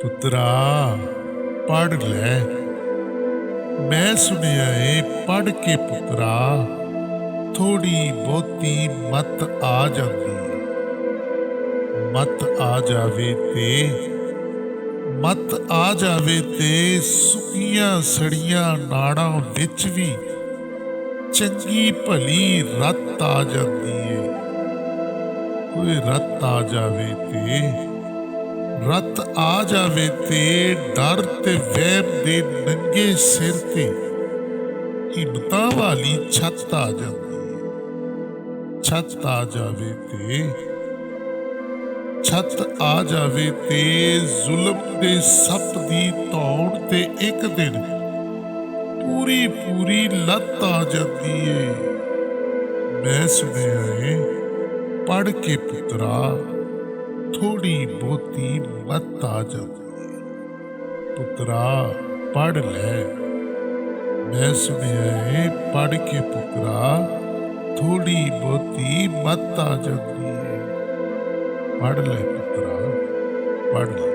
ਪੁੱਤਰਾ ਪੜ੍ਹ ਲੈ। ਮੈਂ ਸੁਣਿਆ ਏ ਪੜ੍ਹ ਕੇ ਪੁੱਤਰਾ ਥੋੜੀ ਬਹੁਤੀ ਮੱਤ ਆ ਜਾਂਦੀ ਏ। ਮੱਤ ਆ ਜਾਵੇ ਤੇ ਸੁੱਕੀਆਂ ਸੜੀਆਂ ਨਾੜਾਂ ਵਿੱਚ ਵੀ ਚੰਗੀ ਭਲੀ ਰੱਤ ਆ ਜਾਂਦੀ ਏ। ਕੋਈ ਰੱਤ ਆ ਜਾਵੇ ਤੇ ਡਰ ਤੇ ਵਹਿਮ ਦੇ ਨੰਗੇ ਸਿਰ ਤੇ ਹਿੰਮਤਾਂ ਵਾਲੀ ਛੱਤ ਆ ਜਾਂਦੀ ਏ। ਛੱਤ ਆ ਜਾਵੇ ਤੇ ਜ਼ੁਲਮ ਦੇ ਸੱਪ ਦੀ ਧੌਣ ਤੇ ਇੱਕ ਦਿਨ ਪੂਰੀ ਲੱਤ ਆ ਜਾਂਦੀ ਏ। ਮੈਂ ਸੁਣਿਆ ਏ ਪੜ੍ਹ ਕੇ ਪੁੱਤਰਾ ਥੋੜੀ ਬਹੁਤੀ ਮੱਤ ਆ ਜਾਂਦੀ ਏ। ਪੁੱਤਰਾ ਪੜ੍ਹ ਲੈ। ਮੈਂ ਸੁਣਿਆ ਏ ਪੜ੍ਹ ਕੇ ਪੁੱਤਰਾ ਥੋੜੀ ਬਹੁਤੀ ਮੱਤ ਆ ਜਾਂਦੀ ਏ। ਪੜ੍ਹ ਲੈ ਪੁੱਤਰਾ, ਪੜ੍ਹ ਲੈ।